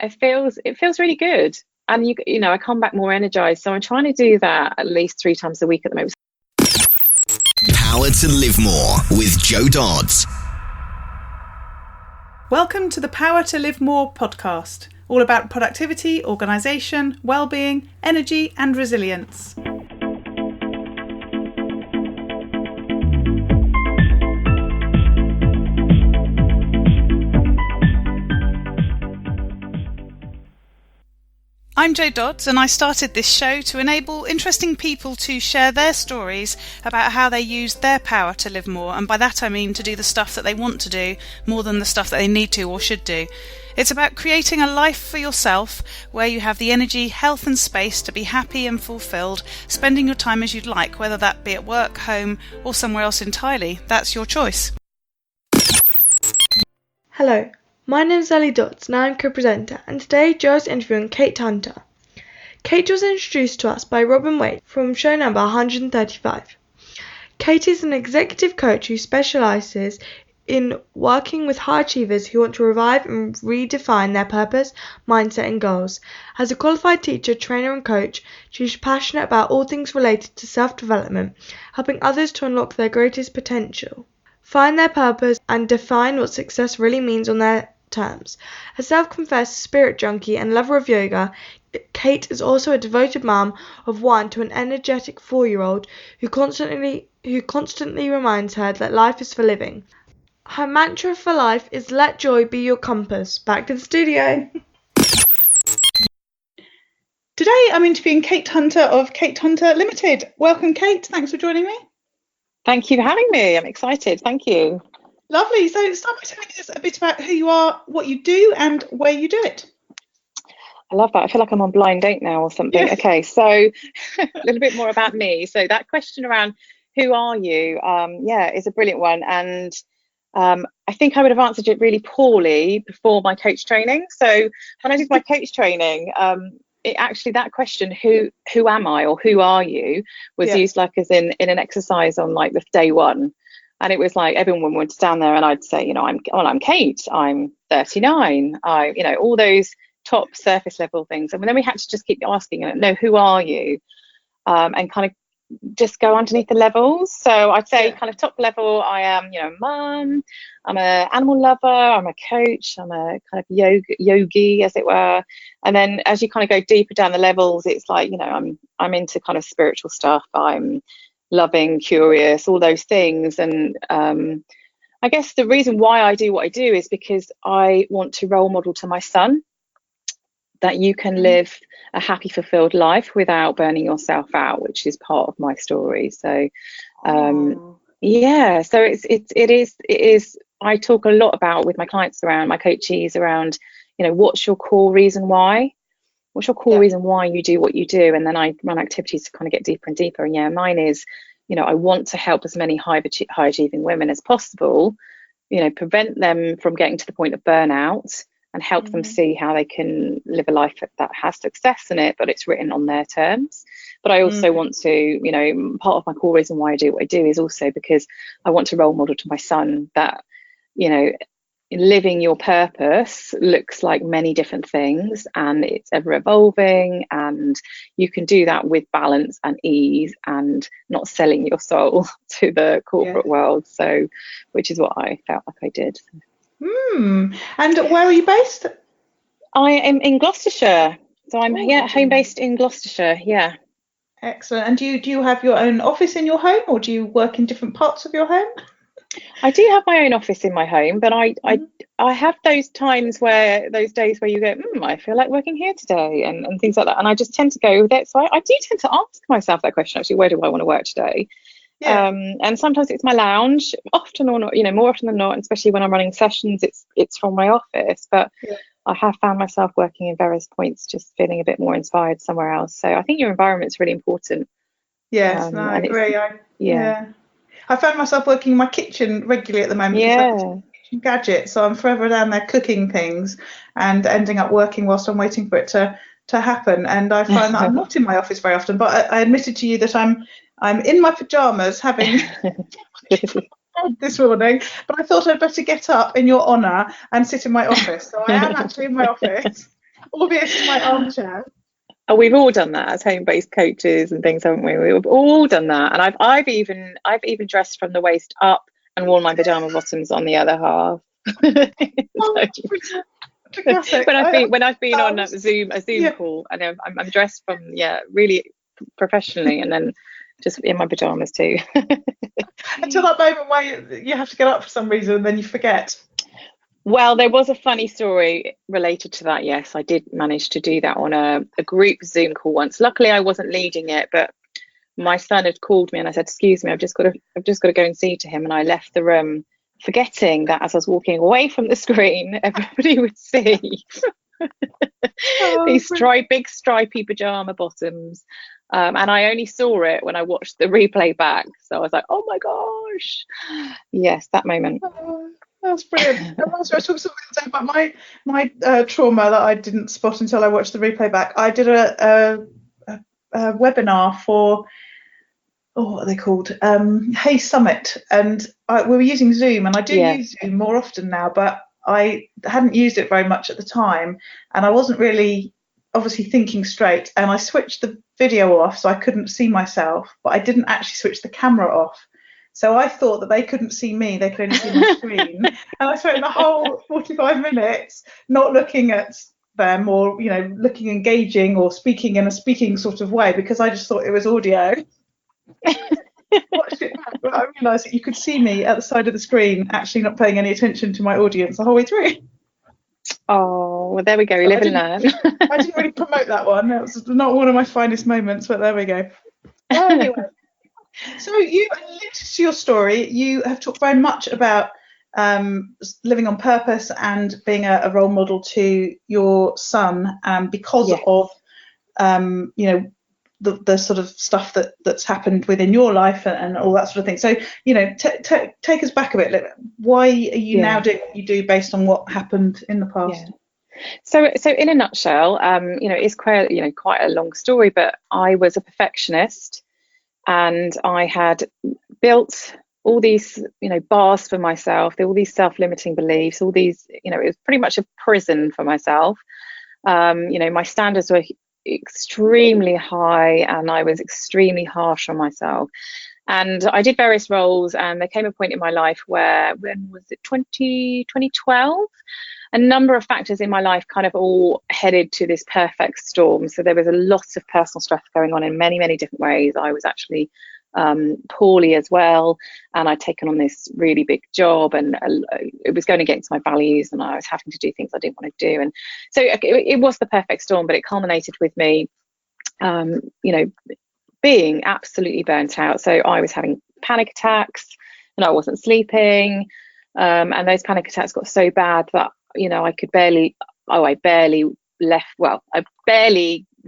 it feels really good. And I come back more energized. So I'm trying to do that at least 3 times a week at the moment. Power to Live More with Joe Dodds. Welcome to the Power to Live More podcast, all about productivity, organisation, well-being, energy and resilience. I'm Jo Dodds, and I started this show to enable interesting people to share their stories about how they use their power to live more, and by that I mean to do the stuff that they want to do more than the stuff that they need to or should do. It's about creating a life for yourself where you have the energy, health and space to be happy and fulfilled, spending your time as you'd like, whether that be at work, home or somewhere else entirely. That's your choice. Hello. My name is Ellie Dots and I'm co-presenter, and today Jo is interviewing Kate Hunter. Kate was introduced to us by Robin Waite from show number 135. Kate is an executive coach who specialises in working with high achievers who want to revive and redefine their purpose, mindset and goals. As a qualified teacher, trainer and coach, she is passionate about all things related to self-development, helping others to unlock their greatest potential, find their purpose and define what success really means on their terms. A self-confessed spirit junkie and lover of yoga, Kate is also a devoted mum of one to an energetic 4-year-old who constantly reminds her that life is for living. Her mantra for life is let joy be your compass. Back to the studio. Today I'm interviewing Kate Hunter of Kate Hunter Limited. Welcome, Kate. Thanks for joining me. Thank you for having me. I'm excited. Thank you. Lovely. So start by telling us a bit about who you are, what you do and where you do it. I love that. I feel like I'm on blind date now or something. Yeah. Okay, so a little bit more about me. So that question around who are you, is a brilliant one. And I think I would have answered it really poorly before my coach training. So when I did my coach training, that question, who am I or who are you, was used like as in an exercise on like the day one. And it was like everyone would stand there and I'd say, I'm Kate, I'm 39, all those top surface level things. And then we had to just keep asking, no, who are you? And kind of just go underneath the levels. So I'd say kind of top level, I am, mum, I'm an animal lover, I'm a coach, I'm a kind of yogi, as it were. And then as you kind of go deeper down the levels, it's like, I'm into kind of spiritual stuff. I'm loving, curious, all those things. And I guess the reason why I do what I do is because I want to role model to my son that you can live a happy, fulfilled life without burning yourself out, which is part of my story. So so it is I talk a lot about with my clients around, my coachees around, what's your core reason why? What's your core reason why you do what you do? And then I run activities to kind of get deeper and deeper. And mine is, I want to help as many high achieving women as possible, prevent them from getting to the point of burnout and help them see how they can live a life that has success in it, but it's written on their terms. But I also want to, part of my core reason why I do what I do is also because I want to role model to my son that, living your purpose looks like many different things and it's ever evolving, and you can do that with balance and ease and not selling your soul to the corporate world. So, which is what I felt like I did. And where are you based? I am in Gloucestershire. So I'm home based in Gloucestershire. Yeah. Excellent. And do you have your own office in your home, or do you work in different parts of your home? I do have my own office in my home, but I have those days where you go, I feel like working here today, and things like that. And I just tend to go there. So I do tend to ask myself that question, actually, where do I want to work today? Yeah. And sometimes it's my lounge, often or not, more often than not, and especially when I'm running sessions, it's from my office. But I have found myself working in various points, just feeling a bit more inspired somewhere else. So I think your environment's really important. Yes, I agree. I found myself working in my kitchen regularly at the moment. Kitchen gadget, so I'm forever down there cooking things and ending up working whilst I'm waiting for it to happen. And I find that I'm not in my office very often, but I admitted to you that I'm in my pajamas having this morning, but I thought I'd better get up in your honour and sit in my office. So I am actually in my office. albeit in my armchair. Oh, we've all done that as home-based coaches and things, haven't we? We've all done that, and I've even dressed from the waist up and worn my pajama bottoms on the other half. Classic. When I've been on a Zoom call, and I'm dressed from really professionally, and then just in my pajamas too. Until that moment where you have to get up for some reason and then you forget. Well, there was a funny story related to that. Yes, I did manage to do that on a group Zoom call once. Luckily, I wasn't leading it, but my son had called me and I said, "Excuse me, I've just got to go and see to him." And I left the room, forgetting that as I was walking away from the screen, everybody would see these big stripy pajama bottoms. And I only saw it when I watched the replay back. So I was like, "Oh my gosh!" Yes, that moment. That's brilliant. I was talking something about my trauma that I didn't spot until I watched the replay back. I did a webinar for, what are they called? Hey Summit, and we were using Zoom, and I do use Zoom more often now, but I hadn't used it very much at the time, and I wasn't really obviously thinking straight, and I switched the video off so I couldn't see myself, but I didn't actually switch the camera off. So I thought that they couldn't see me, they could only see my screen. And I spent the whole 45 minutes not looking at them, or, looking engaging or speaking in a speaking sort of way, because I just thought it was audio. Watched it back, but I realised that you could see me at the side of the screen, actually not paying any attention to my audience the whole way through. Oh, well, there we go. We live and learn. I didn't really promote that one. It was not one of my finest moments, but there we go. Anyway. So you linked to your story, you have talked very much about living on purpose and being a role model to your son, because of the sort of stuff that's happened within your life and all that sort of thing. So take us back a bit. Like, why are you now doing what you do based on what happened in the past? So in a nutshell, it's quite a long story, but I was a perfectionist. And I had built all these, bars for myself, all these self-limiting beliefs, all these, it was pretty much a prison for myself. My standards were extremely high, and I was extremely harsh on myself. And I did various roles, and there came a point in my life where, when was it, 2012? A number of factors in my life kind of all headed to this perfect storm. So there was a lot of personal stress going on in many, many different ways. I was actually poorly as well, and I'd taken on this really big job, and it was going against my values, and I was having to do things I didn't want to do. And so it was the perfect storm, but it culminated with me, being absolutely burnt out. So I was having panic attacks, and I wasn't sleeping, and those panic attacks got so bad that I barely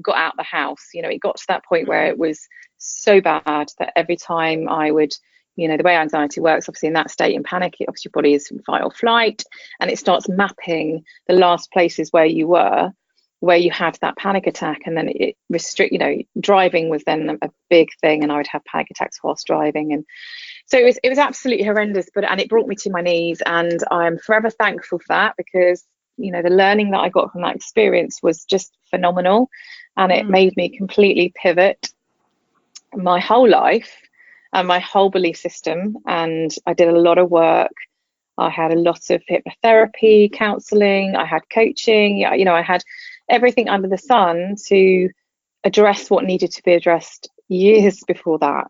got out the house. It got to that point where it was so bad that every time I would, the way anxiety works, obviously in that state, in panic, obviously your body is in fight or flight, and it starts mapping the last places where you had that panic attack, and then it driving was then a big thing, and I would have panic attacks whilst driving. And so it was absolutely horrendous, and it brought me to my knees, and I'm forever thankful for that, because the learning that I got from that experience was just phenomenal, and it made me completely pivot my whole life and my whole belief system. And I did a lot of work. I had a lot of hypnotherapy, counselling, I had coaching, I had everything under the sun to address what needed to be addressed years before that.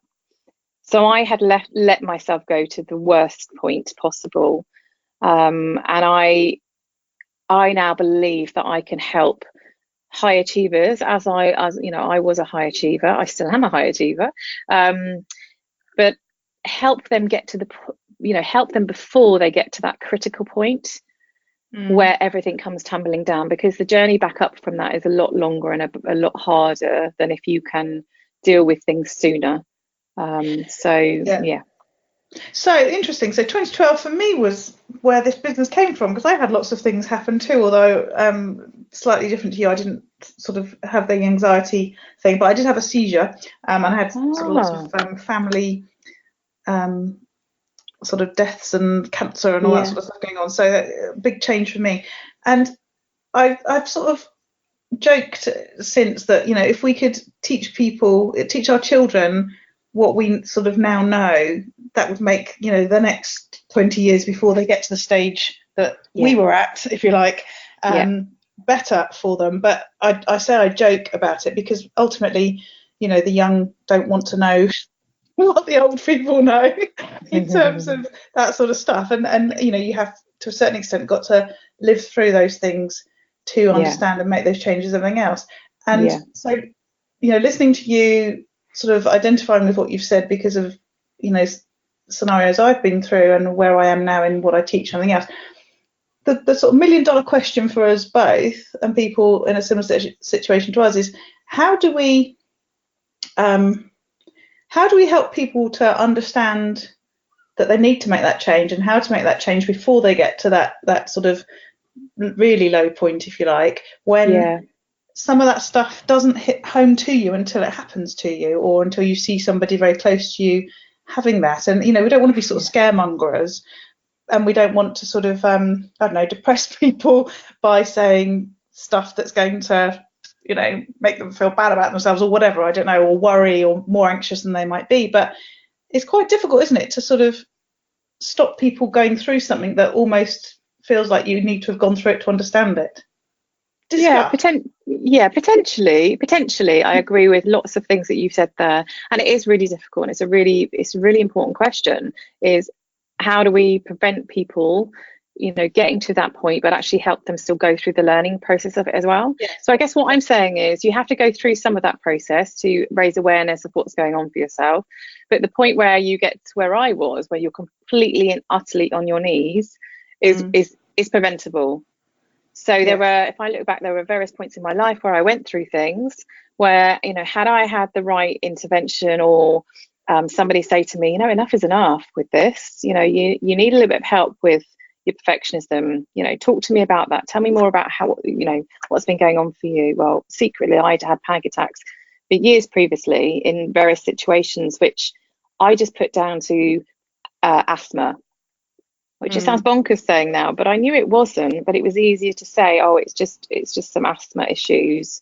So I had let myself go to the worst point possible, and I now believe that I can help high achievers, as I was a high achiever. I still am a high achiever, but help them get to help them before they get to that critical point where everything comes tumbling down, because the journey back up from that is a lot longer and a lot harder than if you can deal with things sooner. So interesting. So 2012 for me was where this business came from, because I had lots of things happen too, although slightly different to you. I didn't sort of have the anxiety thing, but I did have a seizure, and I had sort of lots of family sort of deaths and cancer and all that sort of stuff going on. So a big change for me, and I've sort of joked since that, if we could teach our children what we sort of now know, that would make, the next 20 years before they get to the stage that we were at, if you like, better for them. But I say I joke about it because ultimately, the young don't want to know what the old people know in terms of that sort of stuff. And you have, to a certain extent, got to live through those things to understand and make those changes and everything else. And so, listening to you sort of identifying with what you've said because of, scenarios I've been through and where I am now in what I teach and everything else, the sort of $1 million question for us both and people in a similar situation to us is, how do we help people to understand that they need to make that change, and how to make that change before they get to that sort of really low point, if you like, when some of that stuff doesn't hit home to you until it happens to you, or until you see somebody very close to you having that. And we don't want to be sort of scaremongers, and we don't want to sort of depress people by saying stuff that's going to make them feel bad about themselves or whatever, I don't know, or worry or more anxious than they might be. But it's quite difficult, isn't it, to sort of stop people going through something that almost feels like you need to have gone through it to understand it. Potentially I agree with lots of things that you've said there, and it is really difficult, and it's a really important question, is how do we prevent people getting to that point, but actually help them still go through the learning process of it as well. So I guess what I'm saying is you have to go through some of that process to raise awareness of what's going on for yourself, but the point where you get to where I was, where you're completely and utterly on your knees, is preventable. So there were, if I look back, there were various points in my life where I went through things where, had I had the right intervention, or somebody say to me, enough is enough with this, you need a little bit of help with your perfectionism, talk to me about that, tell me more about how, what's been going on for you. Well, secretly I'd had panic attacks for years previously in various situations, which I just put down to asthma, which just sounds bonkers saying now, but I knew it wasn't. But it was easier to say, oh, it's just some asthma issues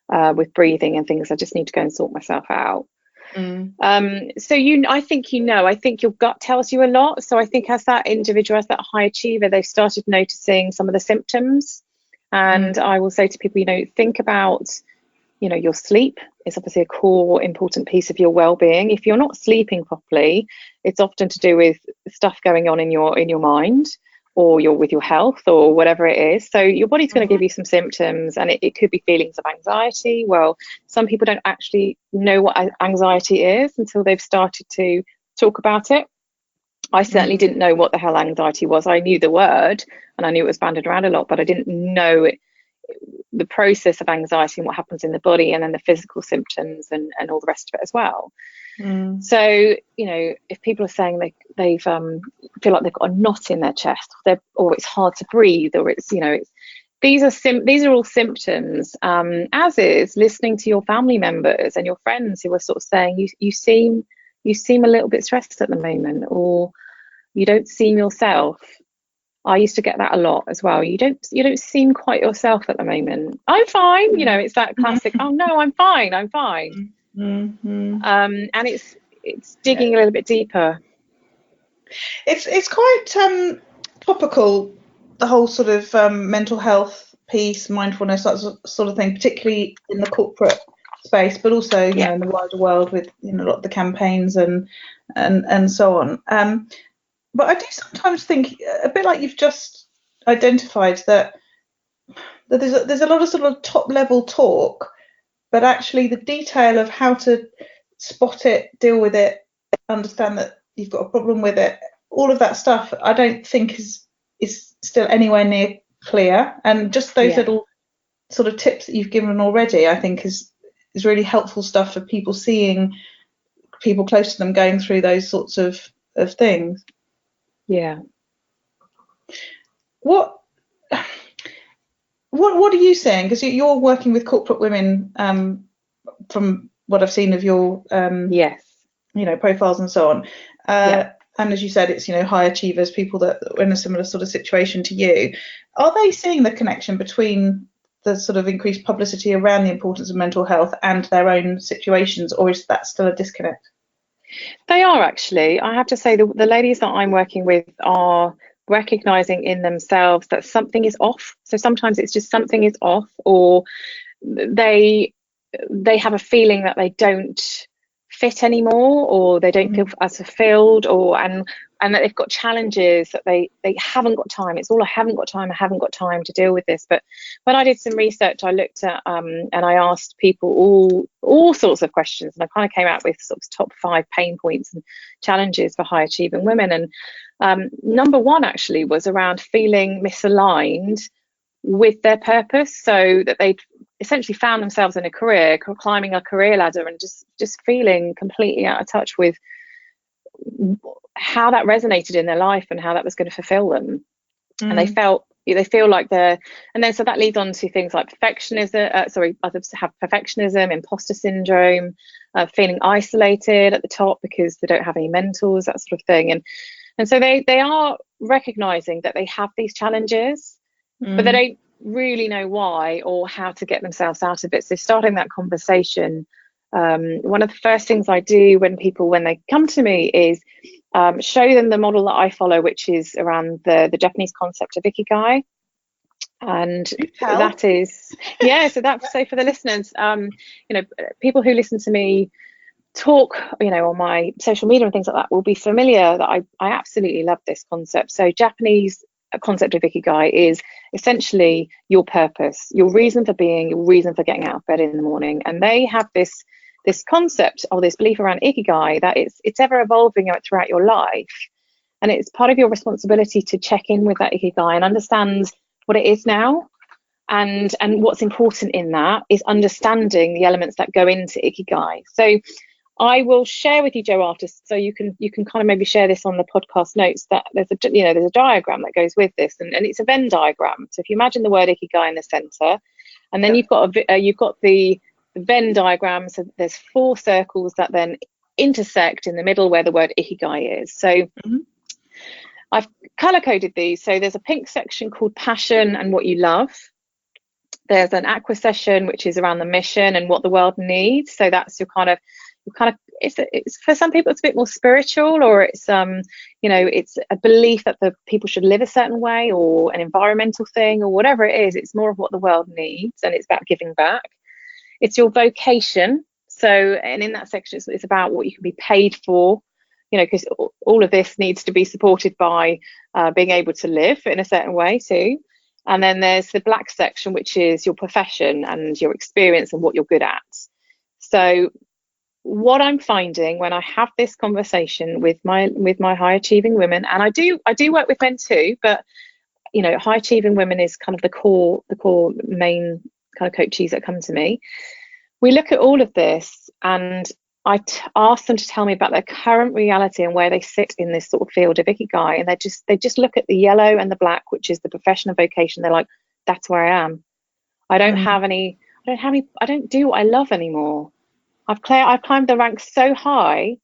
with breathing and things. I just need to go and sort myself out. So I think your gut tells you a lot. So I think as that individual, as that high achiever, they've started noticing some of the symptoms. And I will say to people, think about, your sleep is obviously a core important piece of your well-being. If you're not sleeping properly, it's often to do with stuff going on in your mind, or with your health, or whatever it is. So your body's going to give you some symptoms, and it could be feelings of anxiety. Well, some people don't actually know what anxiety is until they've started to talk about it. I certainly didn't know what the hell anxiety was. I knew the word, and I knew it was banded around a lot, but I didn't know the process of anxiety and what happens in the body, and then the physical symptoms and all the rest of it as well. So if people are saying they feel like they've got a knot in their chest, or it's hard to breathe, or it's these are all symptoms, as is listening to your family members and your friends who are sort of saying you seem a little bit stressed at the moment, or you don't seem yourself. I used to get that a lot as well. You don't seem quite yourself at the moment. I'm fine. It's that classic, oh no, I'm fine. And it's digging a little bit deeper. It's quite topical, the whole sort of mental health piece, mindfulness, that sort of thing, particularly in the corporate space, but also in the wider world with a lot of the campaigns and so on. But I do sometimes think, a bit like you've just identified, that there's a lot of sort of top level talk, but actually the detail of how to spot it, deal with it, understand that you've got a problem with it, all of that stuff, I don't think is still anywhere near clear. And just those little sort of tips that you've given already, I think is really helpful stuff for people, seeing people close to them going through those sorts of things. What are you saying? Because you're working with corporate women, from what I've seen of your profiles and so on. And as you said, it's high achievers, people that are in a similar sort of situation to you. Are they seeing the connection between the sort of increased publicity around the importance of mental health and their own situations, or is that still a disconnect? They are actually. I have to say, the ladies that I'm working with are recognizing in themselves that something is off. So sometimes it's just something is off, or they have a feeling that they don't fit anymore, or they don't feel as fulfilled, or and that they've got challenges that they haven't got time. It's all I haven't got time to deal with this. But when I did some research, I looked at and I asked people all sorts of questions, and I kind of came out with sort of top 5 pain points and challenges for high achieving women. And number 1 actually was around feeling misaligned with their purpose, so that they'd essentially found themselves in a career, climbing a career ladder, and just feeling completely out of touch with how that resonated in their life and how that was going to fulfill them. And they feel like and then so that leads on to things like perfectionism. Others have perfectionism, imposter syndrome, feeling isolated at the top because they don't have any mentors, that sort of thing. And so they are recognizing that they have these challenges, but they don't really know why or how to get themselves out of it. So starting that conversation, one of the first things I do when they come to me is show them the model that I follow, which is around the Japanese concept of Icky Guy. And that is, so for the listeners, people who listen to me talk, on my social media and things like that will be familiar that I absolutely love this concept. So Japanese concept of Icky Guy is essentially your purpose, your reason for being, your reason for getting out of bed in the morning. And they have this concept or this belief around Icky Guy that it's ever evolving throughout your life, and it's part of your responsibility to check in with that Icky Guy and understand what it is now. And what's important in that is understanding the elements that go into Icky Guy. So I will share with you, Joe, after, so you can kind of maybe share this on the podcast notes, that there's a diagram that goes with this, and it's a Venn diagram. So if you imagine the word Icky Guy in the center, and then you've got the Venn diagram. So there's 4 circles that then intersect in the middle where the word Icky Guy is. So I've color coded these. So there's a pink section called passion and what you love. There's an aqua section, which is around the mission and what the world needs. So that's your kind of it's for some people it's a bit more spiritual, or it's it's a belief that the people should live a certain way, or an environmental thing, or whatever it is. It's more of what the world needs, and it's about giving back. It's your vocation. So, and in that section, it's about what you can be paid for, because all of this needs to be supported by being able to live in a certain way too. And then there's the black section, which is your profession and your experience and what you're good at. So what I'm finding when I have this conversation with my high achieving women, and I do work with men too, but high achieving women is kind of the core main kind of coaches that come to me. We look at all of this, and I ask them to tell me about their current reality and where they sit in this sort of field of Icky Guy, and they just look at the yellow and the black, which is the profession and vocation. They're like, that's where I am. I don't do what I love anymore. I've climbed the ranks so high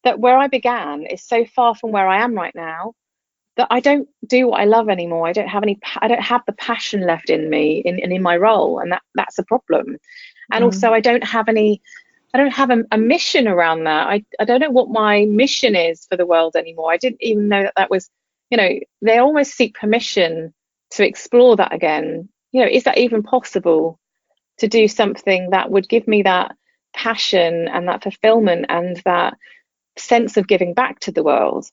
that where I began is so far from where I am right now that I don't do what I love anymore. I don't have the passion left in me in my role, and that's a problem. And also I don't have a mission around that. I don't know what my mission is for the world anymore. I didn't even know that was, they almost seek permission to explore that again. Is that even possible, to do something that would give me that passion and that fulfillment and that sense of giving back to the world?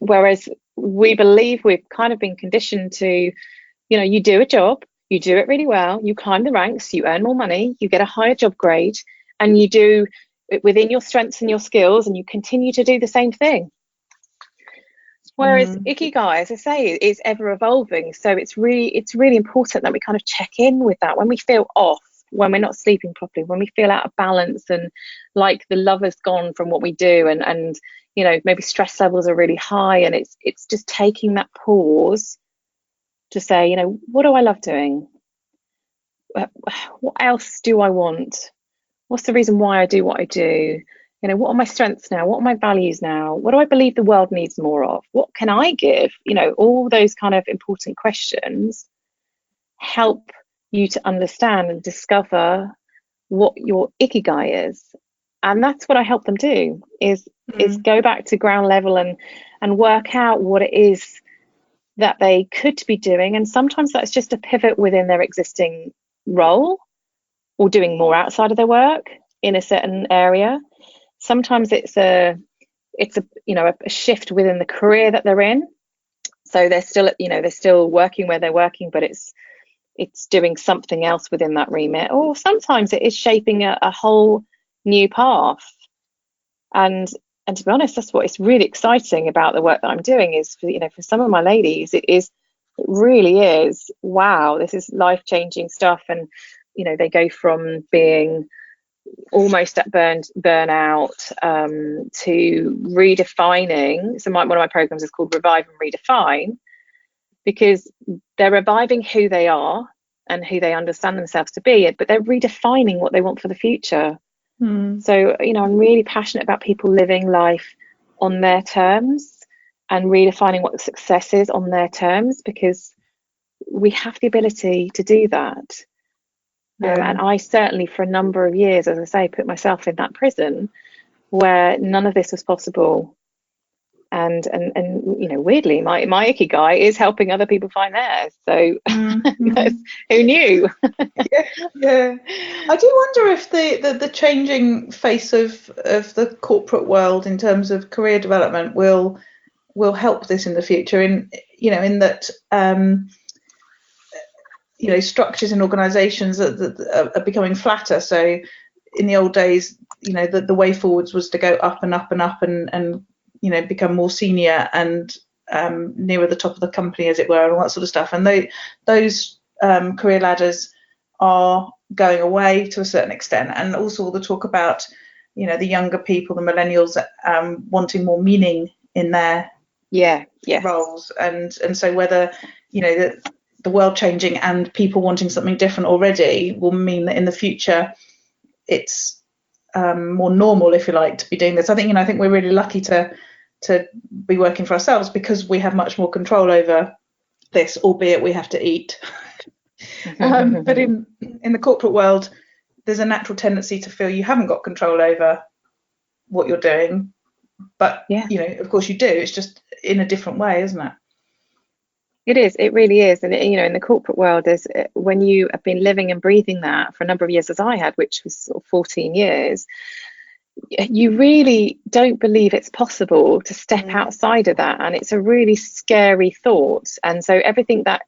Whereas we believe we've kind of been conditioned to, you do a job, you do it really well, you climb the ranks, you earn more money, you get a higher job grade, and you do it within your strengths and your skills, and you continue to do the same thing. Whereas Icky Guy, as I say, is ever evolving. So it's really important that we kind of check in with that when we feel off, when we're not sleeping properly, when we feel out of balance and like the love has gone from what we do, and maybe stress levels are really high, and it's just taking that pause to say, what do I love doing? What else do I want? What's the reason why I do what I do? What are my strengths now? What are my values now? What do I believe the world needs more of? What can I give? All those kind of important questions help you to understand and discover what your Icky Guy is. And that's what I help them do, is go back to ground level and work out what it is that they could be doing. And sometimes that's just a pivot within their existing role, or doing more outside of their work in a certain area. Sometimes it's a shift within the career that they're in. So they're still working where they're working, but it's doing something else within that remit. Or sometimes it is shaping a whole new path. And to be honest, that's what is really exciting about the work that I'm doing, is for some of my ladies, it really is, wow, this is life-changing stuff. And they go from being almost at burnout to redefining. So one of my programs is called Revive and Redefine, because they're reviving who they are and who they understand themselves to be, but they're redefining what they want for the future. So I'm really passionate about people living life on their terms and redefining what success is on their terms, because we have the ability to do that. And I certainly, for a number of years, as I say, put myself in that prison where none of this was possible. And weirdly, my Icky Guy is helping other people find theirs. So who knew? Yeah. I do wonder if the changing face of the corporate world in terms of career development will help this in the future. In that structures in organisations that are becoming flatter. So in the old days, the way forwards was to go up and up and up and become more senior and nearer the top of the company, as it were, and all that sort of stuff. And those career ladders are going away to a certain extent. And also all the talk about, the younger people, the millennials, wanting more meaning in their roles. And so whether, the world changing and people wanting something different already will mean that in the future it's more normal, if you like, to be doing this. I think we're really lucky to be working for ourselves because we have much more control over this, albeit we have to eat. But in the corporate world, there's a natural tendency to feel you haven't got control over what you're doing. But, of course you do. It's just in a different way, isn't it? It is. It really is. And, in the corporate world, when you have been living and breathing that for a number of years, as I had, which was sort of 14 years, you really don't believe it's possible to step outside of that. And it's a really scary thought. And so everything that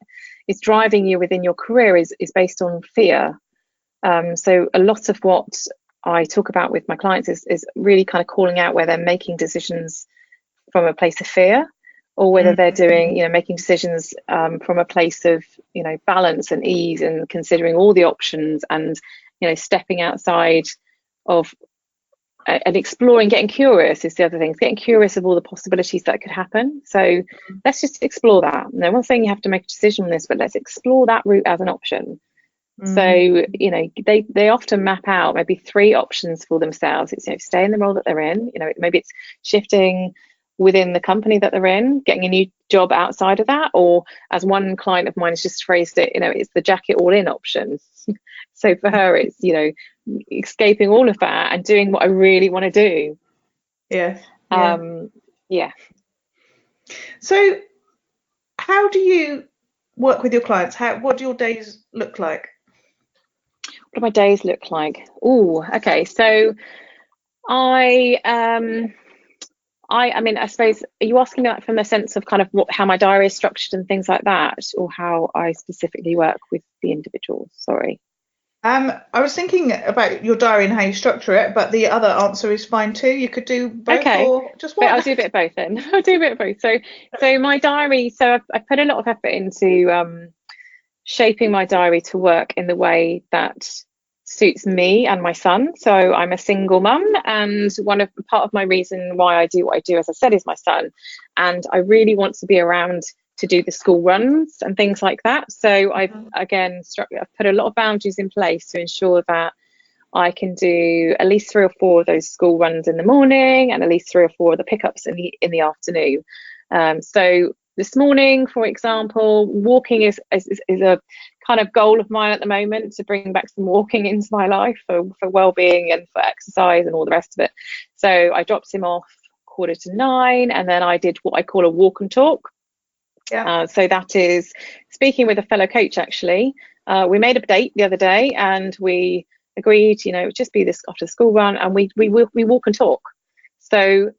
is driving you within your career is based on fear. So a lot of what I talk about with my clients is really kind of calling out where they're making decisions from a place of fear, or whether they're doing, making decisions from a place of, balance and ease and considering all the options and, stepping outside of and exploring, getting curious is the other thing. Getting curious of all the possibilities that could happen. So let's just explore that. No one's saying you have to make a decision on this, but let's explore that route as an option. So, they often map out maybe 3 options for themselves. It's, stay in the role that they're in, maybe it's shifting within the company that they're in, getting a new job outside of that, or as one client of mine has just phrased it, it's the jacket all in option. So for her, it's, escaping all of that and doing what I really want to do. Yeah. So how do you work with your clients? What do your days look like? What do my days look like? Oh, okay. So I suppose, are you asking that from the sense of kind of how my diary is structured and things like that, or how I specifically work with the individuals? Sorry. I was thinking about your diary and how you structure it, but the other answer is fine too. You could do both, or just one. But I'll do a bit of both then. I'll do a bit of both. So my diary, so I've put a lot of effort into shaping my diary to work in the way that suits me and my son. So I'm a single mum, and part of my reason why I do what I do, as I said, is my son, and I really want to be around to do the school runs and things like that. So I've put a lot of boundaries in place to ensure that I can do at least 3 or 4 of those school runs in the morning and at least 3 or 4 of the pickups in the afternoon. So this morning, for example, walking is a kind of goal of mine at the moment, to bring back some walking into my life for well-being and for exercise and all the rest of it. So I dropped him off 8:45, and then I did what I call a walk and talk. So that is speaking with a fellow coach, actually. We made a date the other day, and we agreed, it would just be this after school run, and we walk and talk. So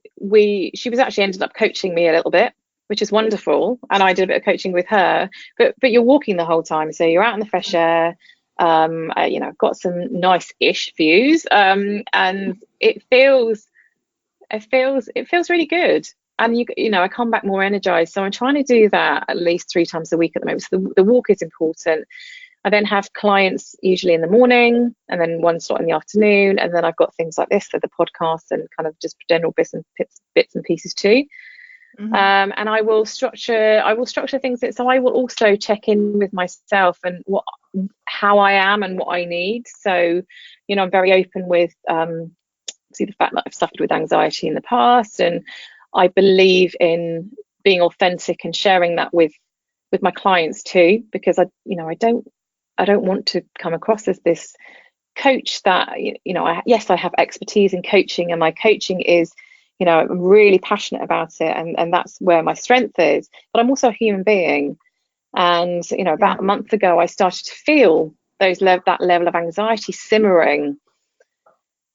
she was actually ended up coaching me a little bit, which is wonderful, and I did a bit of coaching with her. But you're walking the whole time, so you're out in the fresh air. I've got some nice-ish views, and it feels really good. And I come back more energized. So I'm trying to do that at least 3 times a week at the moment. So the walk is important. I then have clients usually in the morning, and then one slot in the afternoon, and then I've got things like this, so the podcast and kind of just general bits and pieces too. And I will structure things so I will also check in with myself and how I am and what I need. So I'm very open with see the fact that I've suffered with anxiety in the past, and I believe in being authentic and sharing that with my clients too, because I don't want to come across as this coach that, yes, I have expertise in coaching, and my coaching is, I'm really passionate about it, and that's where my strength is, but I'm also a human being. And, about a month ago, I started to feel that level of anxiety simmering.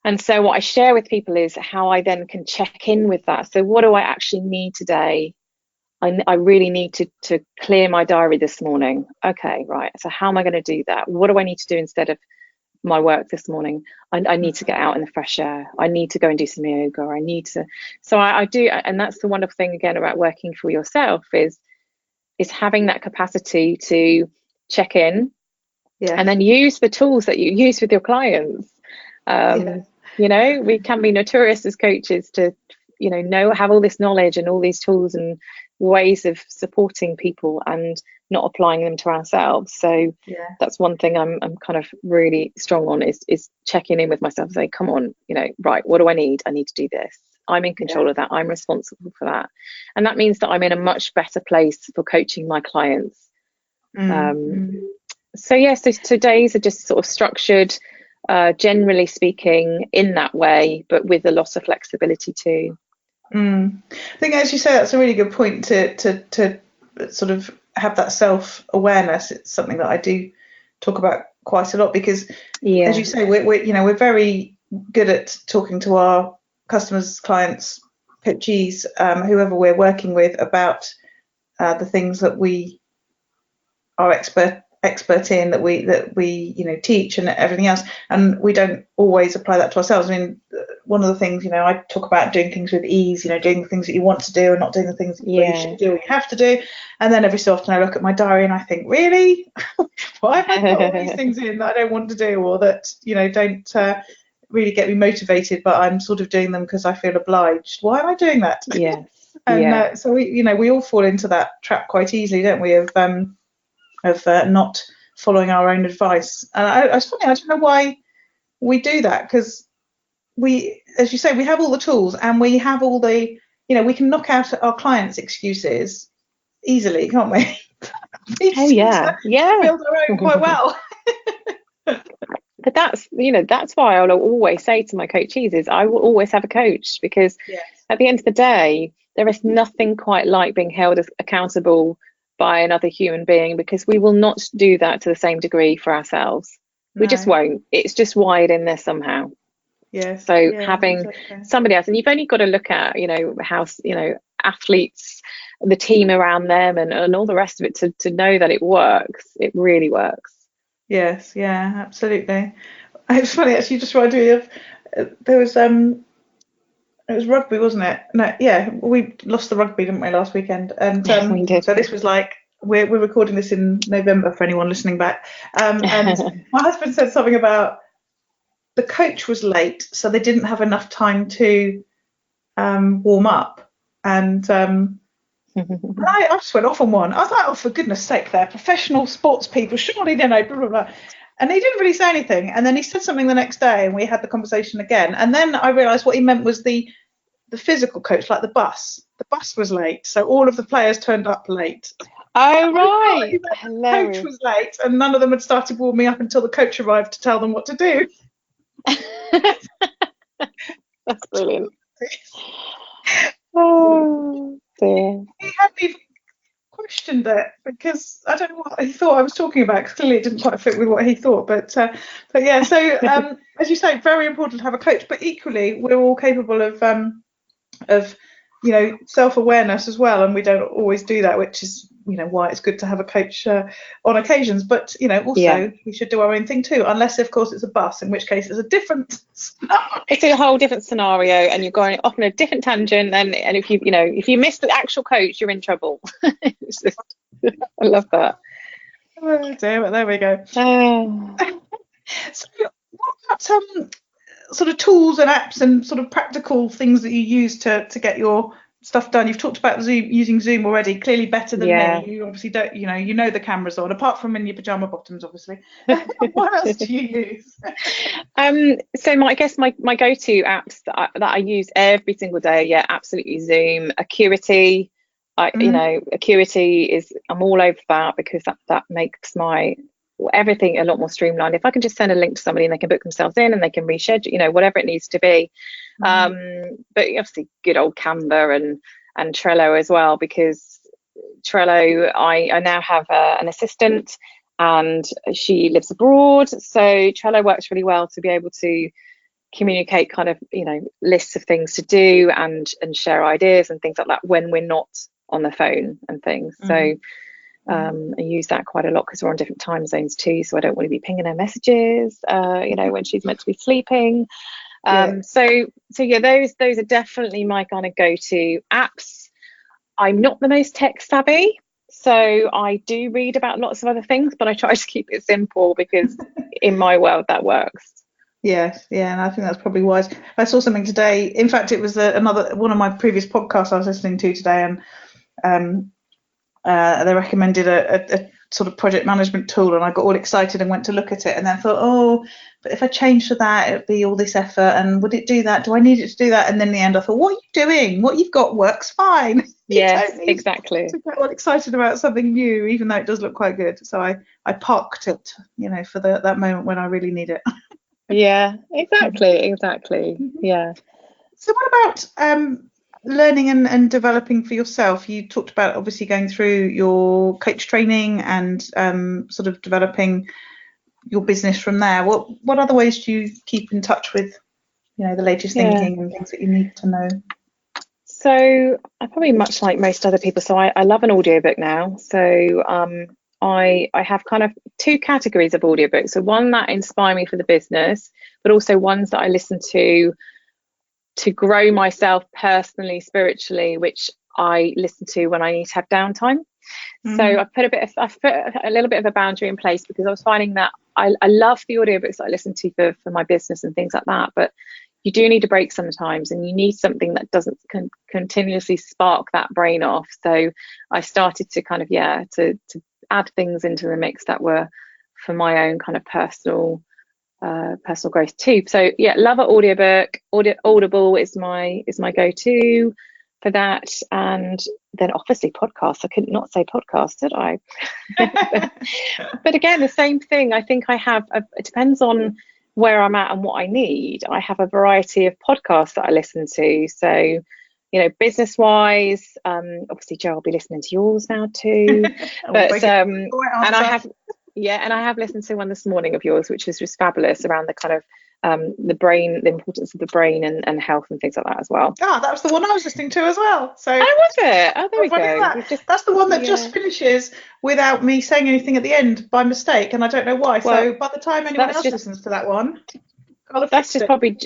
And so what I share with people is how I then can check in with that. So what do I actually need today? I really need to clear my diary this morning. Okay, right. So how am I going to do that? What do I need to do instead of my work this morning? I need to get out in the fresh air. I need to go and do some yoga. I need to. So I do, and that's the wonderful thing again about working for yourself is having that capacity to check in, and then use the tools that you use with your clients. We can be notorious as coaches to have all this knowledge and all these tools and ways of supporting people and not applying them to ourselves. So that's one thing I'm kind of really strong on is checking in with myself and say, come on, right, what do I need? I need to do this. I'm in control of that. I'm responsible for that. And that means that I'm in a much better place for coaching my clients. So days are just sort of structured, generally speaking, in that way, but with a lot of flexibility too. I think, as you say, that's a really good point to sort of have that self-awareness. It's something that I do talk about quite a lot because, as you say, we're very good at talking to our customers, clients, pitchees, whoever we're working with about the things that we are expert in, that we teach and everything else, and we don't always apply that to ourselves. I mean, one of the things I talk about doing things with ease, doing the things that you want to do and not doing the things that you should do or you have to do. And then every so often I look at my diary and I think, really, why have I put all these things in that I don't want to do, or that don't really get me motivated, but I'm sort of doing them because I feel obliged? Why am I doing that? So we all fall into that trap quite easily, don't we, of not following our own advice. And it's funny, I don't know why we do that, because we, as you say, we have all the tools and we have all the, we can knock out our clients' excuses easily, can't we? Build our own quite well. But that's why I'll always say to my coachees is I will always have a coach, because at the end of the day, there is nothing quite like being held accountable by another human being, because we will not do that to the same degree for ourselves. We just won't. It's just wired in there somehow. Having somebody else, and you've only got to look at how athletes, the team around them, and all the rest of it to know that it works. It really works. Yes, absolutely. It's funny, actually, just reminded me of there was it was rugby, wasn't it? No, we lost the rugby, didn't we, last weekend? And we did. So this was like, we're recording this in November for anyone listening back. And my husband said something about the coach was late, so they didn't have enough time to warm up. And I just went off on one. I was like, oh, for goodness sake, they're professional sports people. Surely they know, blah, blah, blah. And he didn't really say anything. And then he said something the next day, and we had the conversation again. And then I realised what he meant was the the physical coach, like the bus was late, so all of the players turned up late. Oh, right. The coach Hilarious. was late, and none of them had started warming up until the coach arrived to tell them what to do. That's brilliant. Oh dear. He hadn't even questioned it, because I don't know what he thought I was talking about, because clearly it didn't quite fit with what he thought. But yeah, so as you say, very important to have a coach, but equally we're all capable of self-awareness as well, and we don't always do that, which is why it's good to have a coach on occasions. But also we should do our own thing too, unless of course it's a bus, in which case it's a different scenario. It's a whole different scenario, and you're going off on a different tangent, and if you miss the actual coach, you're in trouble. It's just, I love that. Oh dear, but there we go. So what about sort of tools and apps and sort of practical things that you use to get your stuff done? You've talked about using Zoom already, clearly better than me. You obviously don't, the camera's on, apart from in your pajama bottoms, obviously. What else do you use? So I guess my go-to apps that I use every single day, absolutely Zoom. Acuity, Acuity is, I'm all over that, because that makes my everything a lot more streamlined. If I can just send a link to somebody and they can book themselves in and they can reschedule, whatever it needs to be. But obviously good old Canva and Trello as well, because Trello, I now have an assistant, and she lives abroad, so Trello works really well to be able to communicate kind of lists of things to do and share ideas and things like that when we're not on the phone and things. So I use that quite a lot, because we're on different time zones too, so I don't want to be pinging her messages when she's meant to be sleeping. So those are definitely my kind of go-to apps. I'm not the most tech savvy, so I do read about lots of other things, but I try to keep it simple, because in my world that works. Yes, and I think that's probably wise. I saw something today, in fact it was another one of my previous podcasts I was listening to today, and they recommended a sort of project management tool, and I got all excited and went to look at it, and then thought, but if I change to that, it'd be all this effort, and would it do that? Do I need it to do that? And then in the end I thought, what are you doing? What you've got works fine. Yes, exactly. To get all excited about something new, even though it does look quite good. So I parked it, for that moment when I really need it. Yeah, exactly. Yeah. So what about learning and developing for yourself? You talked about obviously going through your coach training and sort of developing your business from there. What other ways do you keep in touch with the latest thinking and things that you need to know? So I'm probably much like most other people, so I love an audiobook now. So I have kind of two categories of audiobooks. So one that inspire me for the business, but also ones that I listen to grow myself personally, spiritually, which I listen to when I need to have downtime. So I've put a little bit of a boundary in place, because I was finding that I love the audiobooks that I listen to for my business and things like that, but you do need a break sometimes, and you need something that doesn't continuously spark that brain off. So I started to kind of to add things into the mix that were for my own kind of personal growth too. So love an audiobook. Audible is my go-to for that, and then obviously podcasts. I couldn't not say podcasts, did I? But again, the same thing. I think I have it depends on where I'm at and what I need. I have a variety of podcasts that I listen to. So business wise, obviously Joe, I'll be listening to yours now too. But and I have listened to one this morning of yours, which was just fabulous, around the kind of the brain, the importance of the brain and health and things like that as well. That was the one I was listening to as well. So was it? There we go. That's the one that just finishes without me saying anything at the end by mistake, and I don't know why. So by the time anyone else listens to that one, that's just probably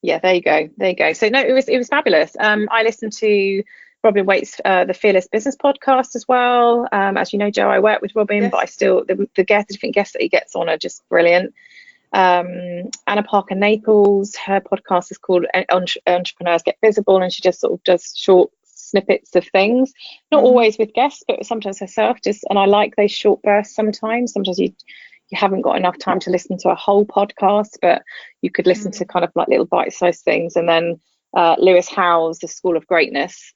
there you go. So no, it was fabulous. I listened to Robin Waite's the Fearless Business podcast as well. As you know, Joe, I work with Robin, but I still the different guests that he gets on are just brilliant. Anna Parker Naples, her podcast is called Entrepreneurs Get Visible, and she just sort of does short snippets of things, not always with guests, but sometimes herself. And I like those short bursts sometimes. Sometimes you haven't got enough time to listen to a whole podcast, but you could listen to kind of like little bite-sized things, and then Lewis Howes' The School of Greatness.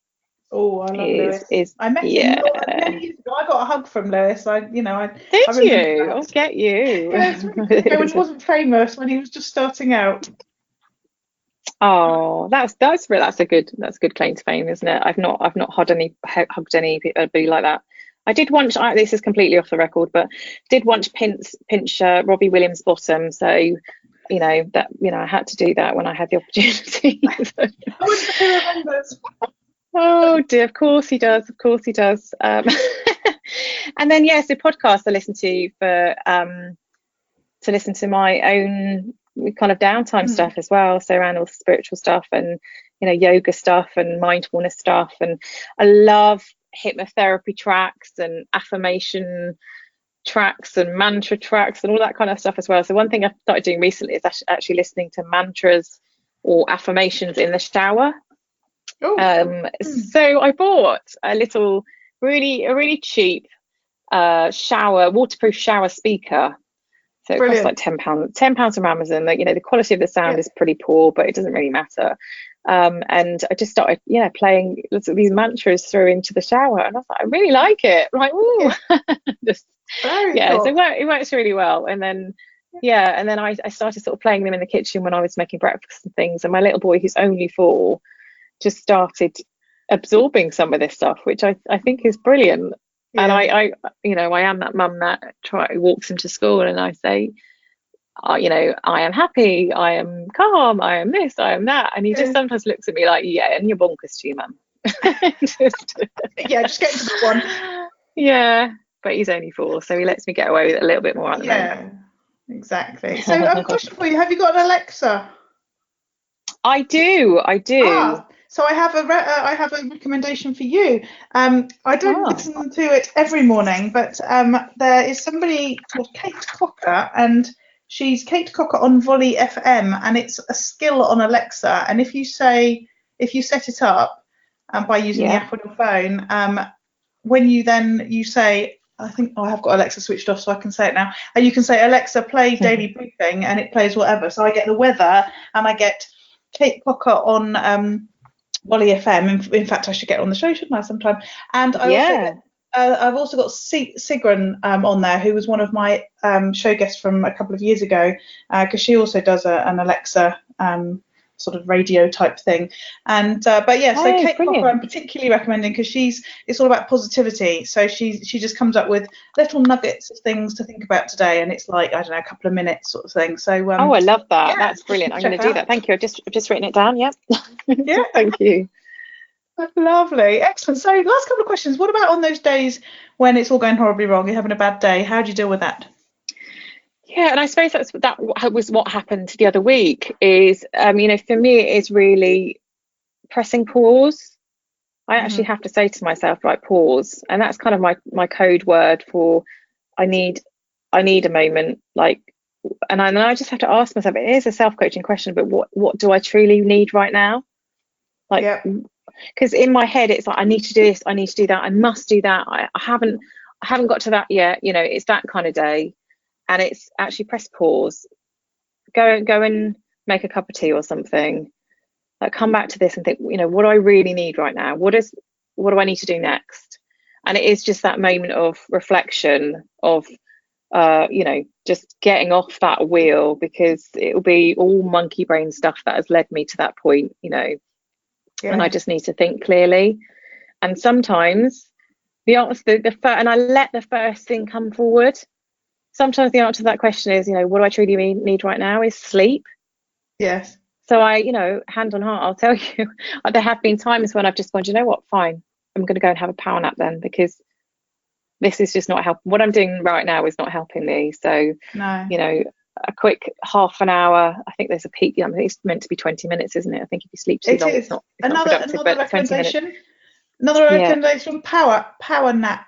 Oh, I love Lewis. I met him many years ago. I got a hug from Lewis. I Did remember you? that. I'll get you. Yeah, it's really cool. When he wasn't famous, when he was just starting out. Oh, that's a good claim to fame, isn't it? I've not hugged anybody like that. I did once. This is completely off the record, but did once pinch Robbie Williams' bottom. So, I had to do that when I had the opportunity. I wonder who remembers. Oh dear, of course he does. And then the podcast I listen to to listen to my own kind of downtime stuff as well. So around all the spiritual stuff and yoga stuff and mindfulness stuff, and I love hypnotherapy tracks and affirmation tracks and mantra tracks and all that kind of stuff as well. So one thing I've started doing recently is actually listening to mantras or affirmations in the shower. So I bought a really cheap waterproof shower speaker. So it costs like £10 from Amazon. The quality of the sound is pretty poor, but it doesn't really matter. And I just started playing these mantras through into the shower, and I was like, I really like it. I'm like, ooh. Cool. So it works really well. And then I started sort of playing them in the kitchen when I was making breakfast and things, and my little boy, who's only 4, just started absorbing some of this stuff, which I think is brilliant. And I am that mum that walks him to school and I say, I am happy, I am calm, I am this, I am that, and he just sometimes looks at me like, and you're bonkers too, mum. just get into the one. But he's only 4, so he lets me get away with it a little bit more at the moment. Exactly. So a question for you: have you got an Alexa? I do. So I have a recommendation for you. I don't listen to it every morning, but there is somebody called Kate Cocker, and she's Kate Cocker on Volley FM, and it's a skill on Alexa. And if you set it up by using the app on your phone, when you say, I think I have got Alexa switched off, so I can say it now. And you can say, Alexa, play daily briefing, and it plays whatever. So I get the weather, and I get Kate Cocker on Volley FM. In fact, I should get on the show, shouldn't I, sometime? And I've also got Sigrun on there, who was one of my show guests from a couple of years ago, because she also does an Alexa sort of radio type thing. And so Kate Cocker I'm particularly recommending, because it's all about positivity. So she just comes up with little nuggets of things to think about today, and it's like, I don't know, a couple of minutes sort of thing. So I love that. That's brilliant. I'm going to do that. Thank you. I've just written it down. Thank you. Lovely, excellent. So last couple of questions. What about on those days when it's all going horribly wrong, you're having a bad day? How do you deal with that? And I suppose that was what happened the other week. Is for me it is really pressing pause. I actually have to say to myself, right, pause, and that's kind of my code word for I need a moment, and I just have to ask myself. It is a self-coaching question, but what do I truly need right now? Because in my head it's like, I need to do this, I need to do that, I must do that. I haven't got to that yet. It's that kind of day. And it's actually press pause, go and make a cup of tea or something, come back to this and think, what do I really need right now? What do I need to do next? And it is just that moment of reflection of, just getting off that wheel, because it'll be all monkey brain stuff that has led me to that point, and I just need to think clearly. And sometimes the answer, and I let the first thing come forward. Sometimes the answer to that question is, what do I truly need right now is sleep. Yes. So I, hand on heart, I'll tell you, there have been times when I've just gone, what, fine, I'm going to go and have a power nap then, because this is just not helping. What I'm doing right now is not helping me. So, no. A quick half an hour, I think there's a peak, it's meant to be 20 minutes, isn't it? I think if you sleep too long, it's not productive, but recommendation. Another recommendation, Power Nap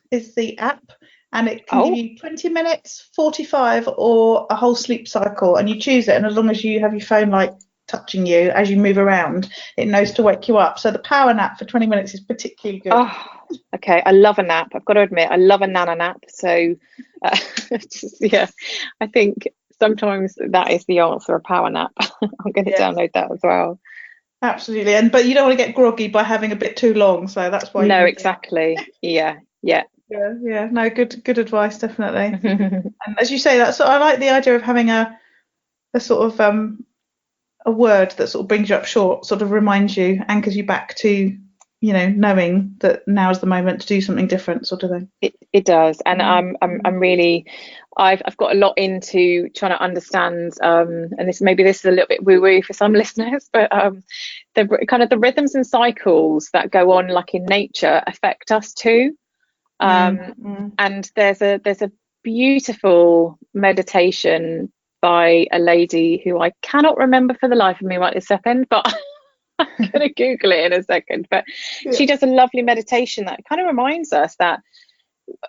is the app. And it can give you 20 minutes, 45, or a whole sleep cycle, and you choose it. And as long as you have your phone touching you as you move around, it knows to wake you up. So the power nap for 20 minutes is particularly good. Oh, okay. I love a nap. I've got to admit, I love a nana nap. So I think sometimes that is the answer, a power nap. I'm going to download that as well. Absolutely. But you don't want to get groggy by having a bit too long, so that's why. No, exactly. Yeah. Yeah. No, good advice, definitely. And as you say, I like the idea of having a sort of a word that sort of brings you up short, sort of reminds you, anchors you back to, knowing that now's the moment to do something different, sort of thing. It does, and I'm really, I've got a lot into trying to understand, and this is a little bit woo woo for some listeners, but the kind of the rhythms and cycles that go on like in nature affect us too. And there's a beautiful meditation by a lady who I cannot remember for the life of me right this second, but I'm going to Google it in a second. But she does a lovely meditation that kind of reminds us that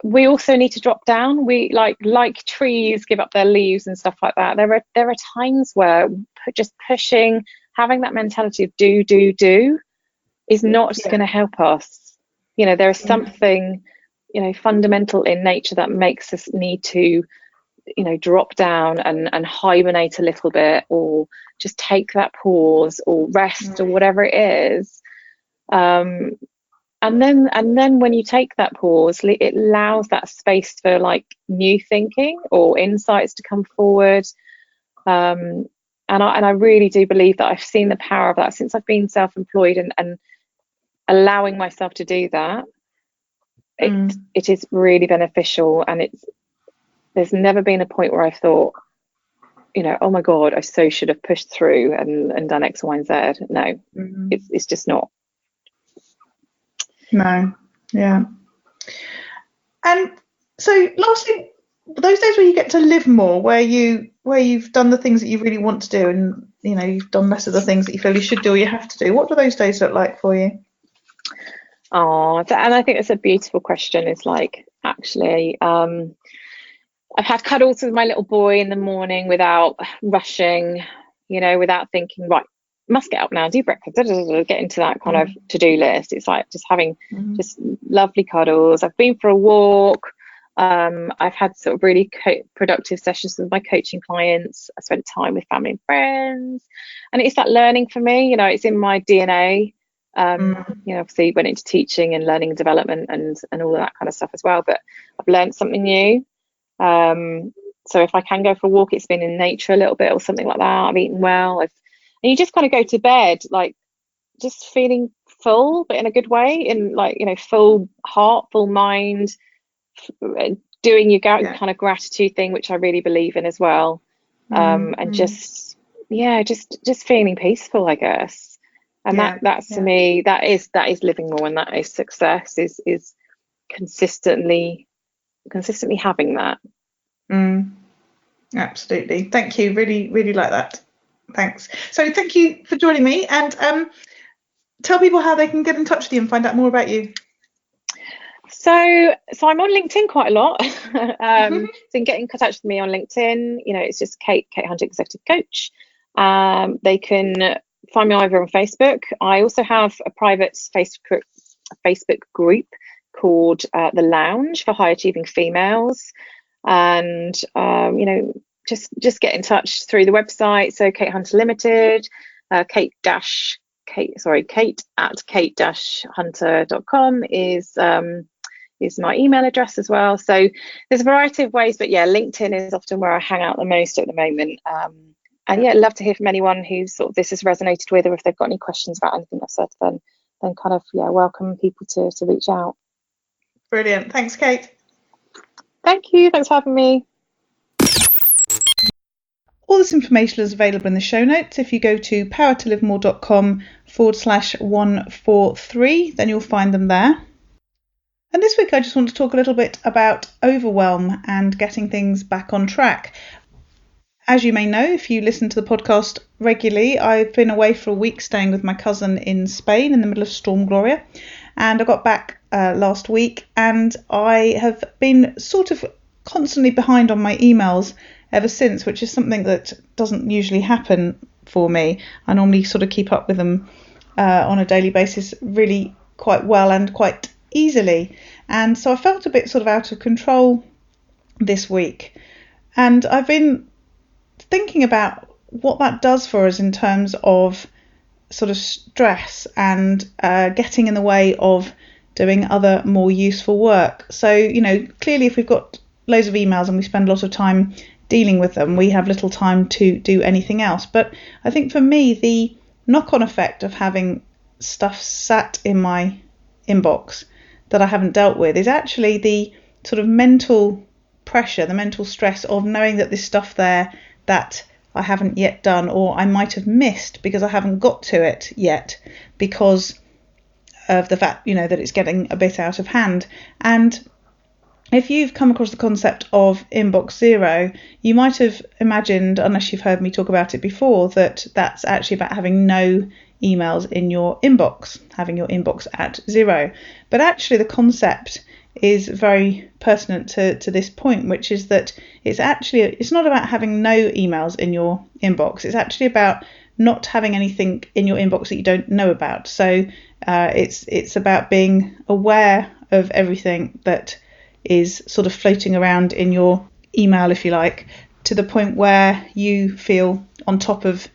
we also need to drop down. We like trees give up their leaves and stuff like that. There are times where just pushing, having that mentality of do is not going to help us. There is something fundamental in nature that makes us need to drop down and hibernate a little bit, or just take that pause or rest or whatever it is. And then when you take that pause, it allows that space for like new thinking or insights to come forward. And I really do believe that I've seen the power of that since I've been self-employed, and allowing myself to do that. It is really beneficial, and there's never been a point where I've thought, oh my God, I so should have pushed through and done X, Y, and Z. No, it's just not. No, yeah. And so lastly, those days where you get to live more, where you've done the things that you really want to do, and you've done less of the things that you feel you should do or you have to do, what do those days look like for you? Oh, and I think it's a beautiful question. It's like, actually, I've had cuddles with my little boy in the morning without rushing, without thinking, right, must get up now, do breakfast, get into that kind of to-do list. It's like just having just lovely cuddles. I've been for a walk. I've had sort of really productive sessions with my coaching clients. I spent time with family and friends, and it's that learning for me. It's in my DNA. Obviously went into teaching and learning and development and all of that kind of stuff as well, but I've learned something new. So if I can go for a walk, it's been in nature a little bit or something like that. I've eaten well. And you just kind of go to bed like just feeling full, but in a good way, in like full heart, full mind, doing your kind of gratitude thing, which I really believe in as well. And just feeling peaceful, I guess. And that's to me, that is living more, and that is success, is consistently having that. Absolutely. Thank you. Really, really like that. Thanks. So thank you for joining me, and tell people how they can get in touch with you and find out more about you. So I'm on LinkedIn quite a lot. So you can get in touch with me on LinkedIn. It's just Kate Hunter, Executive Coach. They can find me over on Facebook. I also have a private Facebook group called The Lounge for High Achieving Females. And just get in touch through the website. So Kate Hunter Limited, Kate at kate-hunter.com is my email address as well. So there's a variety of ways, but LinkedIn is often where I hang out the most at the moment. And I'd love to hear from anyone who sort of this has resonated with, or if they've got any questions about anything I've said, then kind of welcome people to reach out. Brilliant. Thanks, Kate. Thank you. Thanks for having me. All this information is available in the show notes. If you go to powertolivemore.com/143, then you'll find them there. And this week I just want to talk a little bit about overwhelm and getting things back on track. As you may know, if you listen to the podcast regularly, I've been away for a week staying with my cousin in Spain in the middle of Storm Gloria. And I got back last week, and I have been sort of constantly behind on my emails ever since, which is something that doesn't usually happen for me. I normally sort of keep up with them on a daily basis really quite well and quite easily. And so I felt a bit sort of out of control this week. And I've been thinking about what that does for us in terms of sort of stress and getting in the way of doing other more useful work. So, clearly if we've got loads of emails and we spend a lot of time dealing with them, we have little time to do anything else. But I think for me, the knock-on effect of having stuff sat in my inbox that I haven't dealt with is actually the sort of mental pressure, the mental stress of knowing that there's stuff there that I haven't yet done, or I might have missed because I haven't got to it yet because of the fact, that it's getting a bit out of hand. And if you've come across the concept of inbox zero, you might have imagined, unless you've heard me talk about it before, that that's actually about having no emails in your inbox, having your inbox at zero. But actually the concept is very pertinent to this point, which is that it's not about having no emails in your inbox. It's actually about not having anything in your inbox that you don't know about. So it's about being aware of everything that is sort of floating around in your email, if you like, to the point where you feel on top of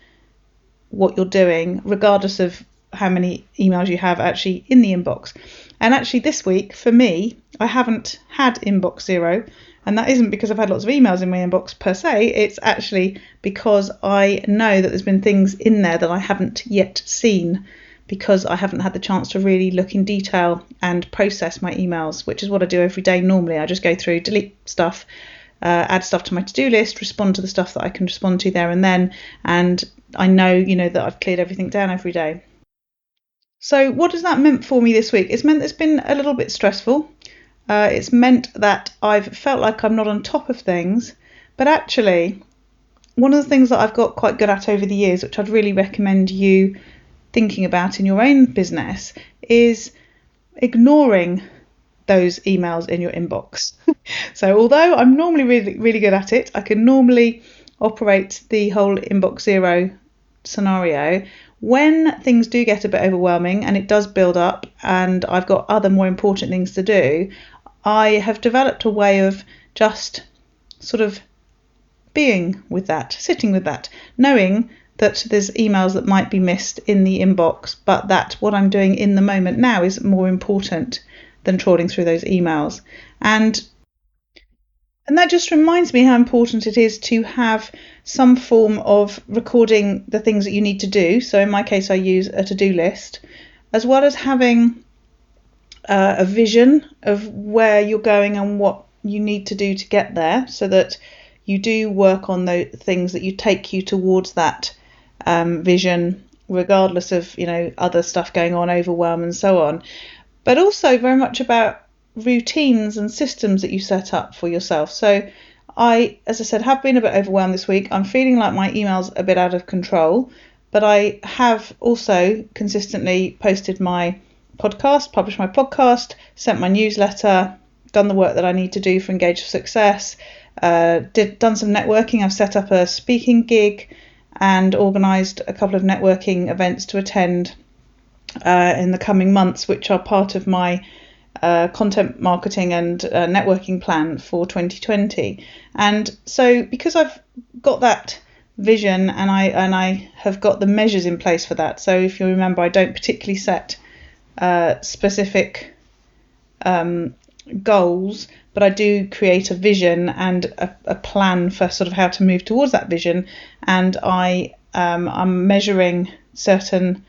what you're doing, regardless of how many emails you have actually in the inbox. And actually this week, for me, I haven't had inbox zero, and that isn't because I've had lots of emails in my inbox per se. It's actually because I know that there's been things in there that I haven't yet seen, because I haven't had the chance to really look in detail and process my emails, which is what I do every day normally. I just go through, delete stuff, add stuff to my to-do list, respond to the stuff that I can respond to there and then, and I know, that I've cleared everything down every day. So what has that meant for me this week? It's meant it's been a little bit stressful. It's meant that I've felt like I'm not on top of things, but actually one of the things that I've got quite good at over the years, which I'd really recommend you thinking about in your own business, is ignoring those emails in your inbox. So although I'm normally really, really good at it, I can normally operate the whole inbox zero scenario. When things do get a bit overwhelming and it does build up and I've got other more important things to do, I have developed a way of just sort of being with that, sitting with that, knowing that there's emails that might be missed in the inbox, but that what I'm doing in the moment now is more important than trawling through those emails. And that just reminds me how important it is to have some form of recording the things that you need to do. So in my case, I use a to-do list, as well as having a vision of where you're going and what you need to do to get there, so that you do work on the things that you take you towards that vision, regardless of other stuff going on, overwhelm and so on. But also very much about routines and systems that you set up for yourself. So I, as I said, have been a bit overwhelmed this week. I'm feeling like my email's a bit out of control, but I have also consistently posted my podcast, published my podcast, sent my newsletter, done the work that I need to do for Engage for Success, done some networking. I've set up a speaking gig and organised a couple of networking events to attend in the coming months, which are part of my content marketing and networking plan for 2020. And so because I've got that vision and I have got the measures in place for that, so if you remember, I don't particularly set specific goals, but I do create a vision and a plan for sort of how to move towards that vision, and I'm measuring certain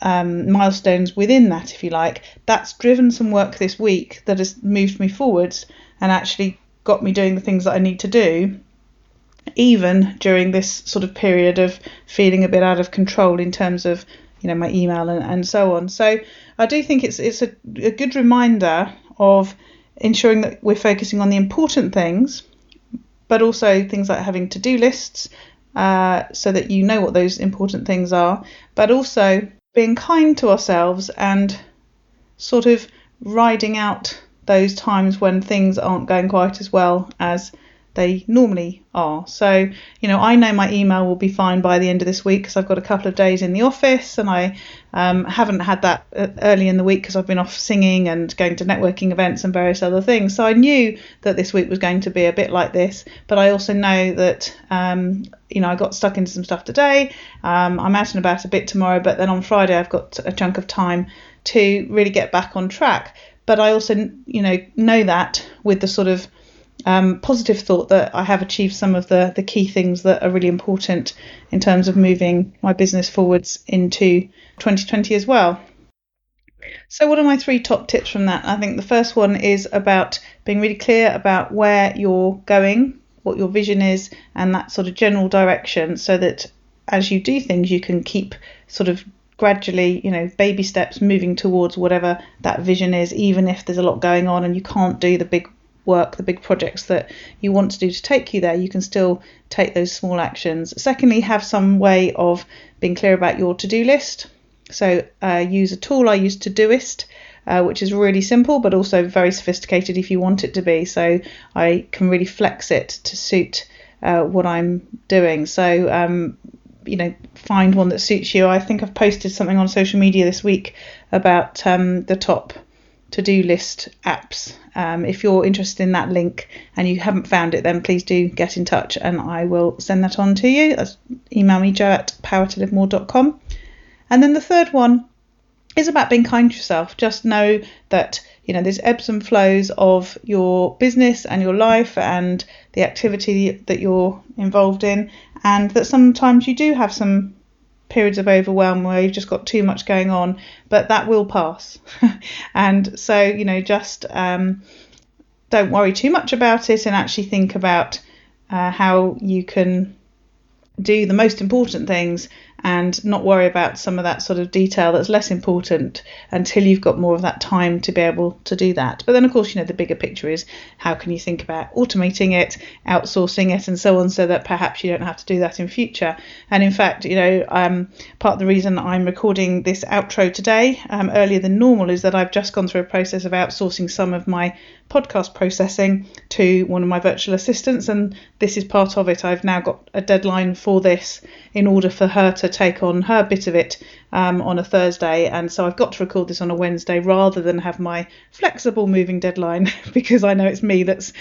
milestones within that, if you like. That's driven some work this week that has moved me forwards and actually got me doing the things that I need to do, even during this sort of period of feeling a bit out of control in terms of my email and so on. So I do think it's a good reminder of ensuring that we're focusing on the important things, but also things like having to-do lists, so that you know what those important things are, but also being kind to ourselves and sort of riding out those times when things aren't going quite as well as they normally are. So, I know my email will be fine by the end of this week because I've got a couple of days in the office, and I haven't had that early in the week because I've been off singing and going to networking events and various other things. So I knew that this week was going to be a bit like this, but I also know that I got stuck into some stuff today. I'm out and about a bit tomorrow, but then on Friday I've got a chunk of time to really get back on track. But I also, know that with the sort of positive thought that I have achieved some of the key things that are really important in terms of moving my business forwards into 2020 as well. So what are my 3 top tips from that? I think the first one is about being really clear about where you're going, what your vision is, and that sort of general direction, so that as you do things, you can keep sort of gradually, baby steps moving towards whatever that vision is, even if there's a lot going on and you can't do the big work, the big projects that you want to do to take you there. You can still take those small actions. Secondly, have some way of being clear about your to-do list. So use a tool I use, Todoist, which is really simple but also very sophisticated if you want it to be. So I can really flex it to suit what I'm doing. So find one that suits you. I think I've posted something on social media this week about the top to-do list apps. If you're interested in that link and you haven't found it, then please do get in touch and I will send that on to you. Email me, joe@powertolivemore.com. And then the third one is about being kind to yourself. Just know that there's ebbs and flows of your business and your life and the activity that you're involved in, and that sometimes you do have some periods of overwhelm where you've just got too much going on, but that will pass. And so just don't worry too much about it, and actually think about how you can do the most important things and not worry about some of that sort of detail that's less important until you've got more of that time to be able to do that. But then of course, the bigger picture is how can you think about automating it, outsourcing it and so on, so that perhaps you don't have to do that in future. And in fact, part of the reason I'm recording this outro today earlier than normal is that I've just gone through a process of outsourcing some of my podcast processing to one of my virtual assistants, and this is part of it. I've now got a deadline for this in order for her to take on her bit of it on a Thursday, and so I've got to record this on a Wednesday rather than have my flexible moving deadline because I know it's me that's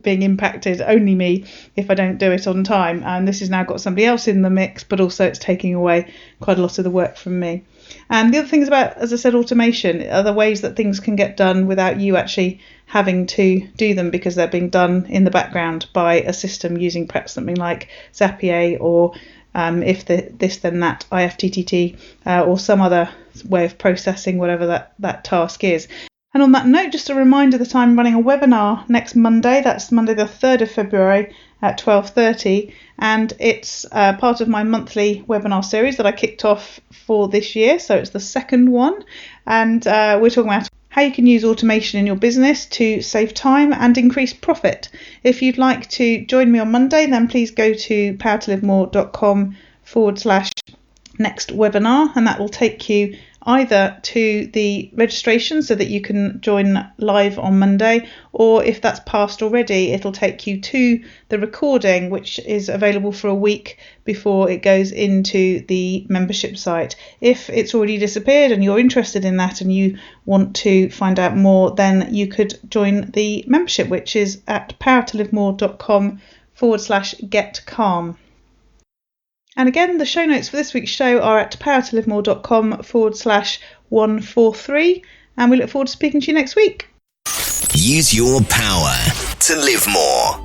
being impacted, only me, if I don't do it on time. And this has now got somebody else in the mix, but also it's taking away quite a lot of the work from me. And the other thing is about, as I said, automation, other ways that things can get done without you actually having to do them because they're being done in the background by a system using perhaps something like Zapier or if this then that, IFTTT, or some other way of processing whatever that task is. And on that note, just a reminder that I'm running a webinar next Monday. That's Monday the 3rd of February at 12:30, and it's part of my monthly webinar series that I kicked off for this year. So it's the second one, and we're talking about how you can use automation in your business to save time and increase profit. If you'd like to join me on Monday, then please go to powertolivemore.com/next webinar, and that will take you either to the registration so that you can join live on Monday, or if that's passed already, it'll take you to the recording, which is available for a week before it goes into the membership site. If it's already disappeared and you're interested in that and you want to find out more, then you could join the membership, which is at powertolivemore.com/get-calm. And again, the show notes for this week's show are at powertolivemore.com/143. And we look forward to speaking to you next week. Use your power to live more.